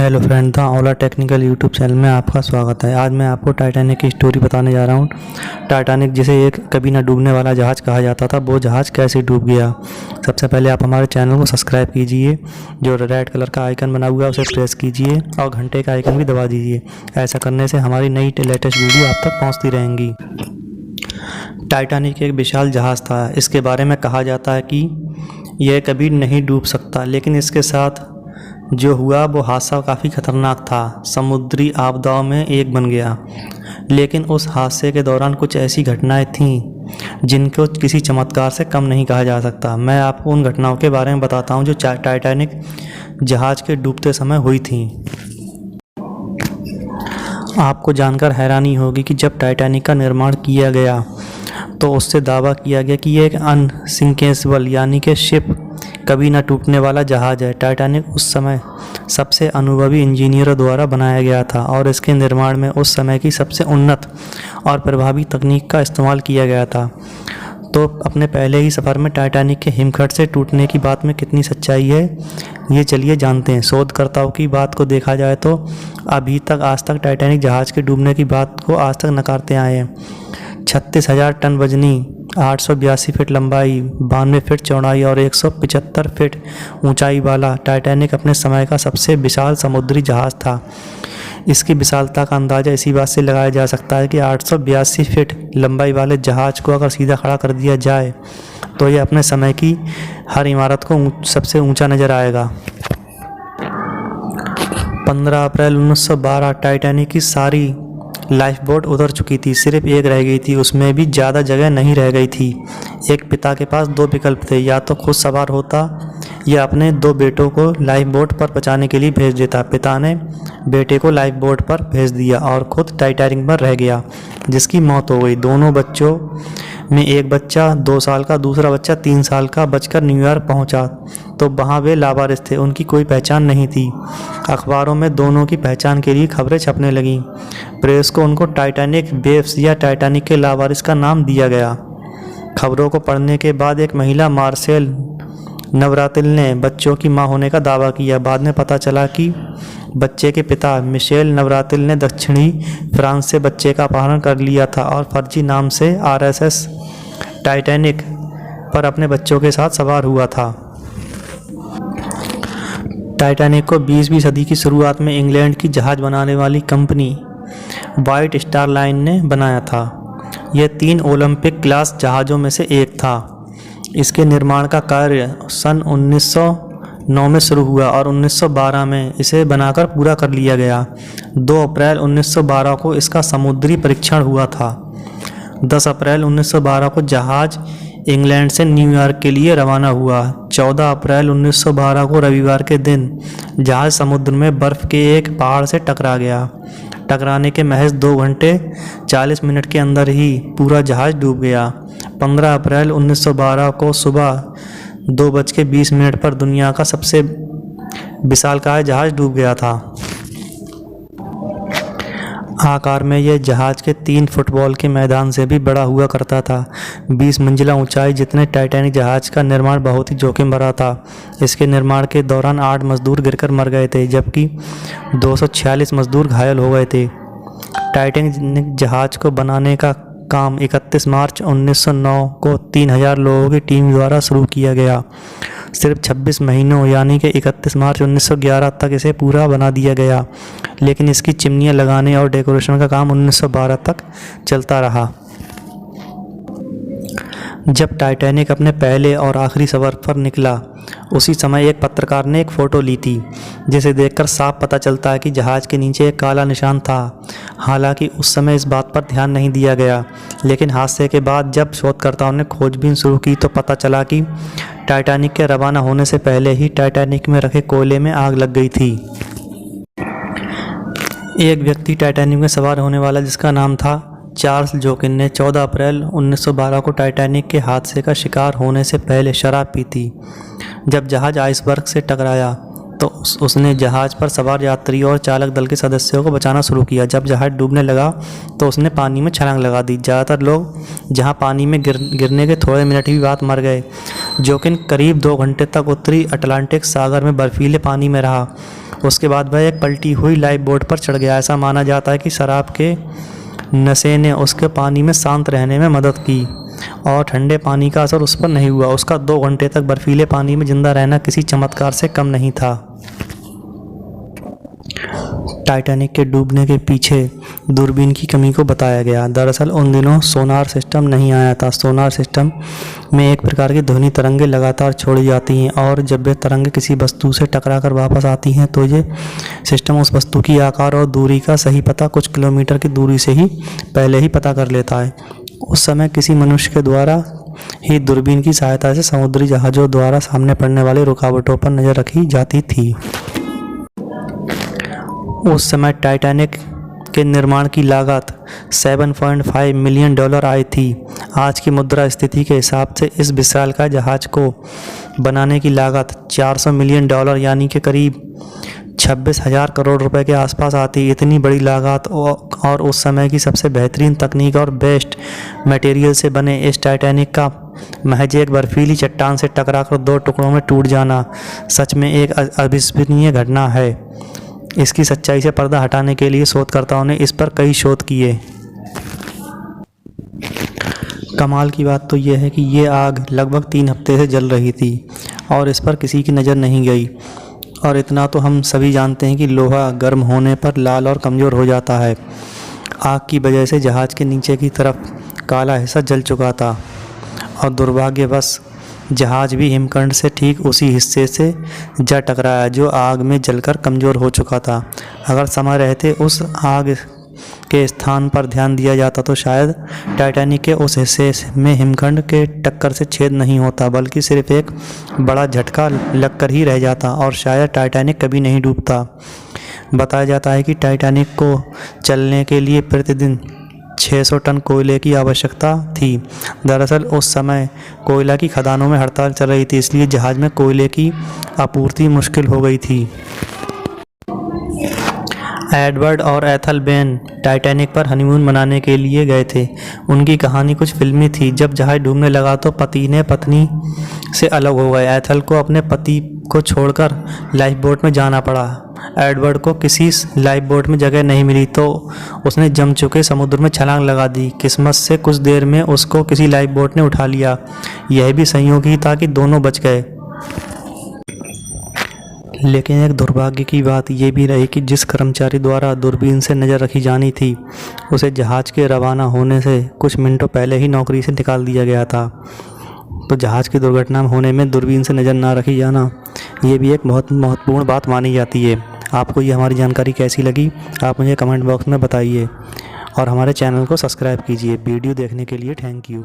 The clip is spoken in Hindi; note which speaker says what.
Speaker 1: Hello friend, the Ola technical YouTube channel में आपका स्वागत है। आज मैं आपको टाइटैनिक की स्टोरी बताने जा रहा हूँ। टाइटैनिक जिसे एक कभी ना डूबने वाला जहाज़ कहा जाता था, वो जहाज़ कैसे डूब गया। सबसे पहले आप हमारे चैनल को सब्सक्राइब कीजिए, जो रेड कलर का आइकन बना हुआ है उसे प्रेस कीजिए और घंटे का आइकन भी दबा दीजिए। ऐसा करने से हमारी नई लेटेस्ट वीडियो आप तक पहुँचती रहेंगी। टाइटैनिक एक विशाल जहाज़ था। इसके बारे में कहा जाता है कि यह कभी नहीं डूब सकता, लेकिन इसके साथ जो हुआ वो हादसा काफ़ी ख़तरनाक था। समुद्री आपदाओं में एक बन गया, लेकिन उस हादसे के दौरान कुछ ऐसी घटनाएं थीं जिनको किसी चमत्कार से कम नहीं कहा जा सकता। मैं आपको उन घटनाओं के बारे में बताता हूं जो टाइटैनिक जहाज़ के डूबते समय हुई थीं। आपको जानकर हैरानी होगी कि जब टाइटैनिक का निर्माण किया गया तो उससे दावा किया गया कि यह एक अनसिंकेबल यानी कि शिप कभी न टूटने वाला जहाज़ है। टाइटैनिक उस समय सबसे अनुभवी इंजीनियरों द्वारा बनाया गया था और इसके निर्माण में उस समय की सबसे उन्नत और प्रभावी तकनीक का इस्तेमाल किया गया था। तो अपने पहले ही सफ़र में टाइटैनिक के हिमखंड से टूटने की बात में कितनी सच्चाई है, ये चलिए जानते हैं। शोधकर्ताओं की बात को देखा जाए तो अभी तक आज तक टाइटैनिक जहाज़ के डूबने की बात को आज तक नकारते आए हैं। 36,000 टन वजनी, 882 फीट लंबाई, 92 फीट चौड़ाई और 175 फीट ऊंचाई वाला टाइटैनिक अपने समय का सबसे विशाल समुद्री जहाज़ था। इसकी विशालता का अंदाज़ा इसी बात से लगाया जा सकता है कि 882 फीट लंबाई वाले जहाज़ को अगर सीधा खड़ा कर दिया जाए तो यह अपने समय की हर इमारत को सबसे ऊंचा नज़र आएगा। 15 अप्रैल 1912 टाइटैनिक की सारी लाइफ बोट उतर चुकी थी, सिर्फ एक रह गई थी। उसमें भी ज़्यादा जगह नहीं रह गई थी। एक पिता के पास दो विकल्प थे, या तो खुद सवार होता या अपने दो बेटों को लाइफ बोट पर बचाने के लिए भेज देता। पिता ने बेटे को लाइफ बोट पर भेज दिया और खुद टाइटैनिक पर रह गया, जिसकी मौत हो गई। दोनों बच्चों में एक बच्चा 2 साल का, दूसरा बच्चा 3 साल का बचकर न्यूयॉर्क पहुंचा तो वहां वे लावारिस थे, उनकी कोई पहचान नहीं थी। अखबारों में दोनों की पहचान के लिए खबरें छपने लगीं। प्रेस को उनको टाइटैनिक वेव्स या टाइटैनिक के लावारिस का नाम दिया गया। खबरों को पढ़ने के बाद एक महिला मार्सेल नवरातिल ने बच्चों की मां होने का दावा किया। बाद में पता चला कि बच्चे के पिता मिशेल नवरातिल ने दक्षिणी फ्रांस से बच्चे का अपहरण कर लिया था और फर्जी नाम से RSS टाइटैनिक पर अपने बच्चों के साथ सवार हुआ था। टाइटैनिक को 20वीं सदी की शुरुआत में इंग्लैंड की जहाज़ बनाने वाली कंपनी व्हाइट स्टार लाइन ने बनाया था। यह 3 ओलंपिक क्लास जहाज़ों में से एक था। इसके निर्माण का कार्य सन 1909 में शुरू हुआ और 1912 में इसे बनाकर पूरा कर लिया गया। 2 अप्रैल 1912 को इसका समुद्री परीक्षण हुआ था। 10 अप्रैल 1912 को जहाज़ इंग्लैंड से न्यूयॉर्क के लिए रवाना हुआ। 14 अप्रैल 1912 को रविवार के दिन जहाज़ समुद्र में बर्फ़ के एक पहाड़ से टकरा गया। टकराने के महज 2 घंटे 40 मिनट के अंदर ही पूरा जहाज़ डूब गया। 15 अप्रैल 1912 को सुबह 2:20 पर दुनिया का सबसे विशालकाय जहाज़ डूब गया था। आकार में यह जहाज़ के 3 फुटबॉल के मैदान से भी बड़ा हुआ करता था। 20 मंजिला ऊंचाई जितने टाइटैनिक जहाज़ का निर्माण बहुत ही जोखिम भरा था। इसके निर्माण के दौरान 8 मजदूर गिरकर मर गए थे, जबकि 246 मजदूर घायल हो गए थे। टाइटैनिक जहाज़ को बनाने का काम 31 मार्च 1909 को 3000 लोगों की टीम द्वारा शुरू किया गया। सिर्फ 26 महीनों यानी कि 31 मार्च 1911 तक इसे पूरा बना दिया गया, लेकिन इसकी चिमनियाँ लगाने और डेकोरेशन का काम 1912 तक चलता रहा। जब टाइटैनिक अपने पहले और आखिरी सफ़र पर निकला, उसी समय एक पत्रकार ने एक फ़ोटो ली थी, जिसे देखकर साफ पता चलता है कि जहाज़ के नीचे एक काला निशान था। हालांकि उस समय इस बात पर ध्यान नहीं दिया गया, लेकिन हादसे के बाद जब शोधकर्ताओं ने खोजबीन शुरू की तो पता चला कि टाइटैनिक के रवाना होने से पहले ही टाइटैनिक में रखे कोयले में आग लग गई थी। एक व्यक्ति टाइटैनिक में सवार होने वाला, जिसका नाम था चार्ल्स जोकिन, ने 14 अप्रैल 1912 को टाइटैनिक के हादसे का शिकार होने से पहले शराब पी थी। जब जहाज़ आइसबर्ग से टकराया तो उसने जहाज़ पर सवार यात्री और चालक दल के सदस्यों को बचाना शुरू किया। जब जहाज़ डूबने लगा तो उसने पानी में छलांग लगा दी। ज़्यादातर लोग जहां पानी में गिरने के थोड़े मिनट ही बाद मर गए, जो कि करीब 2 घंटे तक उत्तरी अटलांटिक सागर में बर्फीले पानी में रहा। उसके बाद वह एक पलटी हुई लाइफ बोट पर चढ़ गया। ऐसा माना जाता है कि शराब के नशे ने उसके पानी में शांत रहने में मदद की और ठंडे पानी का असर उस पर नहीं हुआ। उसका 2 घंटे तक बर्फीले पानी में जिंदा रहना किसी चमत्कार से कम नहीं था। टाइटैनिक के डूबने के पीछे दूरबीन की कमी को बताया गया। दरअसल उन दिनों सोनार सिस्टम नहीं आया था। सोनार सिस्टम में एक प्रकार की ध्वनि तरंगें लगातार छोड़ी जाती हैं और जब वे तरंगें किसी वस्तु से टकराकर वापस आती हैं तो ये सिस्टम उस वस्तु की आकार और दूरी का सही पता कुछ किलोमीटर की दूरी से ही पहले ही पता कर लेता है। उस समय किसी मनुष्य के द्वारा ही दूरबीन की सहायता से समुद्री जहाज़ों द्वारा सामने पड़ने वाली रुकावटों पर नज़र रखी जाती थी। उस समय टाइटैनिक के निर्माण की लागत $7.5 मिलियन आई थी। आज की मुद्रा स्थिति के हिसाब से इस विशालकाय जहाज़ को बनाने की लागत $400 मिलियन यानी कि करीब 26,000 करोड़ रुपए के आसपास आती। इतनी बड़ी लागत और उस समय की सबसे बेहतरीन तकनीक और बेस्ट मटेरियल से बने इस टाइटैनिक का महज एक बर्फीली चट्टान से टकराकर 2 टुकड़ों में टूट जाना सच में एक अविश्वसनीय घटना है। इसकी सच्चाई से पर्दा हटाने के लिए शोधकर्ताओं ने इस पर कई शोध किए। कमाल की बात तो यह है कि ये आग लगभग 3 हफ्ते से जल रही थी और इस पर किसी की नज़र नहीं गई। और इतना तो हम सभी जानते हैं कि लोहा गर्म होने पर लाल और कमज़ोर हो जाता है। आग की वजह से जहाज़ के नीचे की तरफ काला हिस्सा जल चुका था और दुर्भाग्यवश जहाज़ भी हिमखंड से ठीक उसी हिस्से से जा टकराया जो आग में जलकर कमज़ोर हो चुका था। अगर समय रहते उस आग के स्थान पर ध्यान दिया जाता तो शायद टाइटैनिक के उस हिस्से में हिमखंड के टक्कर से छेद नहीं होता बल्कि सिर्फ एक बड़ा झटका लगकर ही रह जाता और शायद टाइटैनिक कभी नहीं डूबता। बताया जाता है कि टाइटैनिक को चलने के लिए प्रतिदिन 600 टन कोयले की आवश्यकता थी। दरअसल उस समय कोयला की खदानों में हड़ताल चल रही थी, इसलिए जहाज़ में कोयले की आपूर्ति मुश्किल हो गई थी। एडवर्ड और एथल बेन टाइटैनिक पर हनीमून मनाने के लिए गए थे। उनकी कहानी कुछ फिल्मी थी। जब जहाज़ डूबने लगा तो पति ने पत्नी से अलग हो गए। एथल को अपने पति को छोड़कर लाइफ बोट में जाना पड़ा। एडवर्ड को किसी लाइफ बोट में जगह नहीं मिली तो उसने जम चुके समुद्र में छलांग लगा दी। किस्मत से कुछ देर में उसको किसी लाइफ बोट ने उठा लिया। यह भी संयोग ही था कि दोनों बच गए। लेकिन एक दुर्भाग्य की बात यह भी रही कि जिस कर्मचारी द्वारा दूरबीन से नज़र रखी जानी थी उसे जहाज़ के रवाना होने से कुछ मिनटों पहले ही नौकरी से निकाल दिया गया था। तो जहाज़ की दुर्घटना होने में दूरबीन से नज़र ना रखी जाना ये भी एक बहुत महत्वपूर्ण बात मानी जाती है। आपको ये हमारी जानकारी कैसी लगी आप मुझे कमेंट बॉक्स में बताइए और हमारे चैनल को सब्सक्राइब कीजिए। वीडियो देखने के लिए थैंक यू।